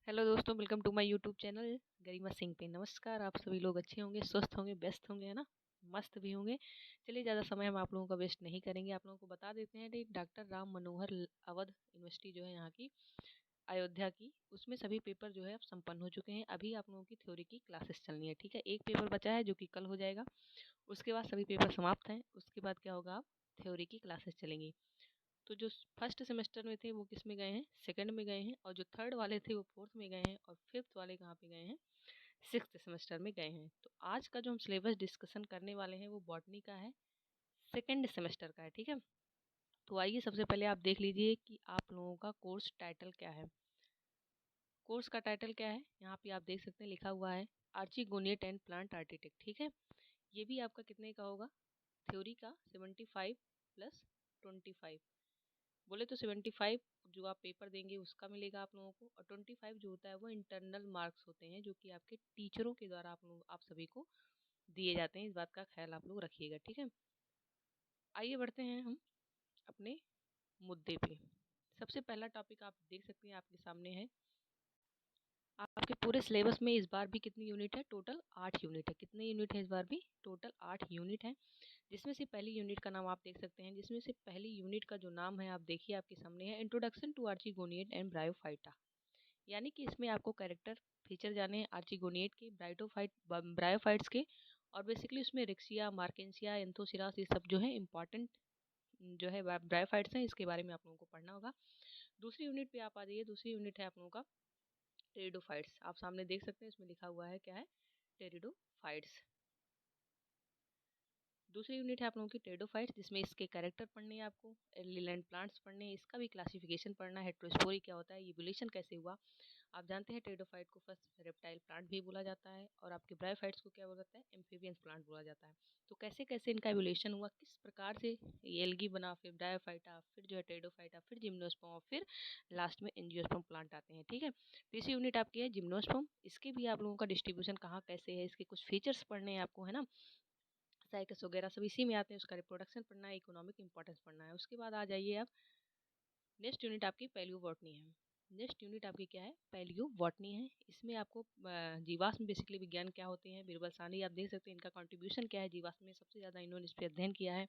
Hello दोस्तों, welcome to my YouTube channel Garima Singh पे। नमस्कार। आप सभी लोग अच्छे होंगे, स्वस्थ होंगे, व्यस्त होंगे, है ना, मस्त भी होंगे। चलिए, ज़्यादा समय हम आप लोगों का वेस्ट नहीं करेंगे। आप लोगों को बता देते हैं कि डॉक्टर राम मनोहर अवध यूनिवर्सिटी जो है यहाँ की, अयोध्या की, उसमें सभी पेपर जो है अब संपन्न हो चुके हैं। अभी आप लोगों की थ्योरी की क्लासेस चलनी है, ठीक है। एक पेपर बचा है जो कि कल हो जाएगा। उसके बाद सभी पेपर समाप्त हैं। उसके बाद क्या होगा, आप थ्योरी की क्लासेस चलेंगी। तो जो फर्स्ट सेमेस्टर में थे वो किस में गए हैं, सेकंड में गए हैं। और जो थर्ड वाले थे वो फोर्थ में गए हैं। और फिफ्थ वाले कहाँ पे गए हैं, सिक्स्थ सेमेस्टर में गए हैं। तो आज का जो हम सिलेबस डिस्कशन करने वाले हैं वो बॉटनी का है, सेकंड सेमेस्टर का है, ठीक है। तो आइए, सबसे पहले आप देख लीजिए कि आप लोगों का कोर्स टाइटल क्या है। कोर्स का टाइटल क्या है, यहाँ पे आप देख सकते हैं, लिखा हुआ है आर्चिगोनिएट एंड प्लांट आर्किटेक्ट, ठीक है। ये भी आपका कितने का होगा, थ्योरी का 75 प्लस 25। बोले तो 75 जो आप पेपर देंगे उसका मिलेगा आप लोगों को, और 25 जो होता है वो इंटरनल मार्क्स होते हैं, जो कि आपके टीचरों के द्वारा आप सभी को दिए जाते हैं। इस बात का ख्याल आप लोग रखिएगा, ठीक है। आइए बढ़ते हैं हम अपने मुद्दे पे। सबसे पहला टॉपिक आप देख सकते हैं आपके सामने है। आपके पूरे सिलेबस में इस बार भी कितनी यूनिट है, टोटल 8 यूनिट है। कितने यूनिट है इस बार भी, टोटल 8 यूनिट है। जिसमें से पहली यूनिट का नाम आप देख सकते हैं, जिसमें से पहली यूनिट का जो नाम है आप देखिए आपके सामने है, इंट्रोडक्शन टू आर्चिगोनिएट एंड ब्रायोफाइटा। यानी कि इसमें आपको कैरेक्टर फीचर जाने हैं आर्चिगोनिएट के, ब्रायोफाइट्स के। और बेसिकली उसमें रिक्सिया, मार्केंसिया, एंथोसिरास, ये सब जो है इंपॉर्टेंट जो है ब्रायोफाइट्स हैं, इसके बारे में आप लोगों को पढ़ना होगा। दूसरी यूनिट पे आप आ जाइए। दूसरी यूनिट है आप लोगों का टेरिडोफाइट्स। आप सामने देख सकते हैं, इसमें लिखा हुआ है क्या है, टेरिडोफाइट्स। दूसरी यूनिट है आप लोगों की टेरिडोफाइट्स, जिसमें इसके कैरेक्टर पढ़ने हैं आपको, एलिलेंट प्लांट्स पढ़ने हैं, इसका भी क्लासिफिकेशन पढ़ना है, हेट्रोस्पोरी क्या होता है, इवोल्यूशन कैसे हुआ। आप जानते हैं टेरिडोफाइट को फर्स्ट रेप्टाइल प्लांट भी बोला जाता है, और आपके ब्रायोफाइट्स को क्या बोला जाता है, एम्फीबियंस प्लांट बोला जाता है। तो कैसे कैसे इनका इवोल्यूशन हुआ, किस प्रकार से ये एल्गी बना, फिर ब्रायोफाइटा, फिर जो है टेरिडोफाइटा, फिर जिम्नोस्पर्म, और फिर लास्ट में एंजियोस्पर्म प्लांट आते हैं, ठीक है। तीसरी यूनिट आपकी है जिम्नोस्पर्म। इसके भी आप लोगों का डिस्ट्रीब्यूशन कहाँ कैसे है, इसके कुछ फीचर्स पढ़ने हैं आपको, है ना, साइकस वगैरह सब इसी में आते हैं। उसका रिप्रोडक्शन पढ़ना है, इकोनॉमिक इंपॉर्टेंस पढ़ना है। उसके बाद आ जाइए आप, नेक्स्ट यूनिट आपकी पैलियोबॉटनी है। नेक्स्ट यूनिट आपकी क्या है, पैलियोबॉटनी है। इसमें आपको जीवाश्म बेसिकली विज्ञान क्या होते हैं, बिरबल सानी आप देख सकते हैं, इनका कंट्रीब्यूशन क्या है जीवाश्म में, सबसे ज़्यादा इन्होंने इस पर अध्ययन किया है।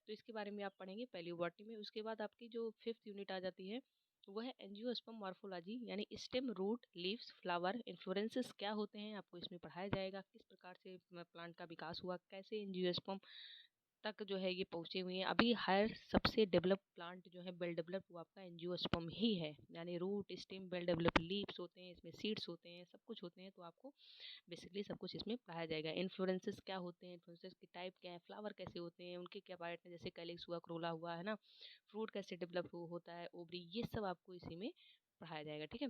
तो इसके बारे में आप पढ़ेंगे पैलियोबॉटनी में। उसके बाद आपकी जो फिफ्थ यूनिट आ जाती है वो है एंजियोस्पर्म मॉर्फोलॉजी, यानी स्टेम, रूट, लीव्स, फ्लावर, इन्फ्लोरेंसेस क्या होते हैं आपको इसमें पढ़ाया जाएगा। किस प्रकार से प्लांट का विकास हुआ, कैसे एंजियोस्पर्म तक जो है ये पहुंचे हुए हैं। अभी हर सबसे डेवलप प्लांट जो है, वेल डेवलप, वो आपका एंजियोस्पर्म ही है। यानी root, stem, well develop, leaves होते हैं, इसमें सीड्स होते हैं, सब कुछ होते हैं। तो आपको बेसिकली सब कुछ इसमें पढ़ाया जाएगा। इन्फ्लोरेंसेस क्या होते हैं, इन्फ्लोरेंसेस की टाइप क्या है, फ्लावर कैसे होते हैं, उनके क्या पार्ट हैं, जैसे कैलिक्स हुआ, क्रोला हुआ, है ना, फ्रूट कैसे डेवलप होता है, ओवरी, ये सब आपको इसी में पढ़ाया जाएगा, ठीक है।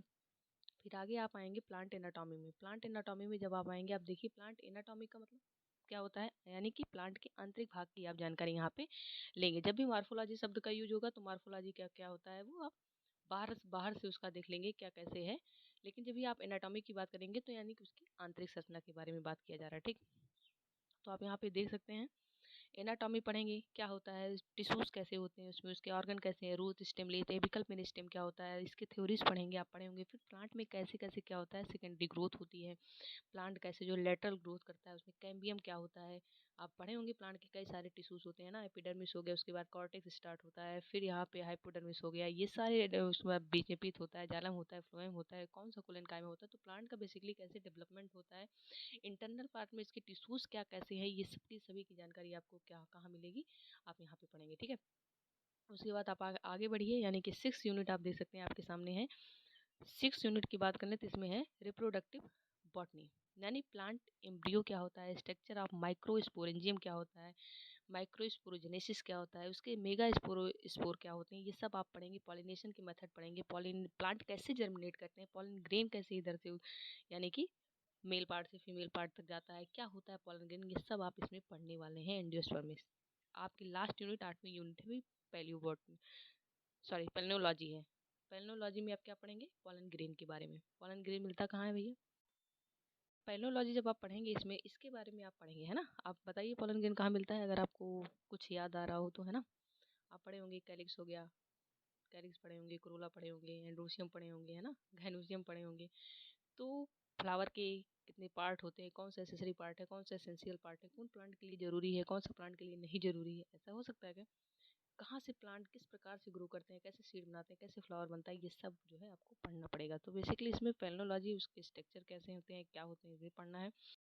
फिर आगे आप आएंगे प्लांट एनाटॉमी में। प्लांट एनाटॉमी में जब आप आएंगे, आप देखिए प्लांट एनाटॉमी का मतलब क्या होता है, यानी कि प्लांट के आंतरिक भाग की आप जानकारी यहाँ पे लेंगे। जब भी मार्फोलॉजी शब्द का यूज होगा तो मार्फोलॉजी क्या क्या होता है वो आप बाहर बाहर से उसका देख लेंगे क्या कैसे है। लेकिन जब भी आप एनाटॉमी की बात करेंगे तो यानी कि उसकी आंतरिक संरचना के बारे में बात किया जा रहा है, ठीक। तो आप यहाँ पे देख सकते हैं, एनाटॉमी पढ़ेंगे क्या होता है, टिश्यूज कैसे होते हैं उसमें, उसके ऑर्गन कैसे हैं, root, stem, leaf, apical meristem क्या होता है, इसके थ्योरीज पढ़ेंगे, आप पढ़े होंगे। फिर प्लांट में कैसे कैसे क्या होता है, सेकेंडरी ग्रोथ होती है, प्लांट कैसे जो लेटरल ग्रोथ करता है, उसमें कैम्बियम क्या होता है, आप पढ़े होंगे। प्लांट के कई सारे टिश्यूज होते हैं ना, एपिडर्मिस हो गया, उसके बाद कॉर्टेक्स स्टार्ट होता है, फिर यहाँ पे हाइपोडर्मिस हो गया, ये सारे उसमें बीच में पीत होता है, जालम होता है, फ्लोएम होता है, कौन सा कुलेनकाइमा होता है। तो प्लांट का बेसिकली कैसे डेवलपमेंट होता है, इंटरनल पार्ट में इसके टिश्यूज क्या कैसे हैं, ये सब की सभी की जानकारी आपको क्या कहाँ मिलेगी, आप यहाँ पे पढ़ेंगे, ठीक है। उसके बाद आप आगे बढ़िए, यानी कि सिक्स यूनिट आप देख सकते हैं आपके सामने है। सिक्स यूनिट की बात करें तो इसमें है रिप्रोडक्टिव बॉटनी, यानी प्लांट एम्ब्रियो क्या होता है, स्ट्रक्चर ऑफ माइक्रोस्पोरेंजियम क्या होता है, माइक्रोस्पोरोजेनेसिस क्या होता है, उसके मेगा स्पोर क्या होते हैं, ये सब आप पढ़ेंगे। पॉलिनेशन की मेथड पढ़ेंगे, पॉलिन प्लांट कैसे जर्मिनेट करते हैं, पॉलिन ग्रेन कैसे इधर से यानी कि मेल पार्ट से फीमेल पार्ट तक जाता है, क्या होता है पॉलन ग्रेन, ये सब आप इसमें पढ़ने वाले हैं एंजियोस्पर्म में। आपकी लास्ट यूनिट 8वीं यूनिट है पैलियोबॉटनी, सॉरी पेलनोलॉजी है। पेलनोलॉजी में आप क्या पढ़ेंगे, पॉलन ग्रेन के बारे में। पॉलन ग्रेन मिलता कहाँ है भैया, पेलनोलॉजी जब आप पढ़ेंगे इसमें इसके बारे में आप पढ़ेंगे, है ना। आप बताइए पॉलन ग्रेन कहाँ मिलता है, अगर आपको कुछ याद आ रहा हो तो, है ना। आप पढ़े होंगे कैलिक्स हो गया, कैरिक्स पढ़े होंगे, कोरोला पढ़े होंगे, एंड्रोसियम पढ़े होंगे, है ना, गैनोसियम पढ़े होंगे। तो फ्लावर के कितने पार्ट होते हैं, कौन सा एसेसरी पार्ट है, कौन सा एसेंशियल पार्ट है, कौन प्लांट के लिए ज़रूरी है, कौन सा प्लांट के लिए नहीं ज़रूरी है, ऐसा हो सकता है क्या? कहाँ से प्लांट किस प्रकार से ग्रो करते हैं, कैसे सीड बनाते हैं, कैसे फ्लावर बनता है, ये सब जो है आपको पढ़ना पड़ेगा। तो बेसिकली इसमें पेलनोलॉजी, उसके स्ट्रक्चर कैसे होते हैं, क्या होते हैं, ये पढ़ना है।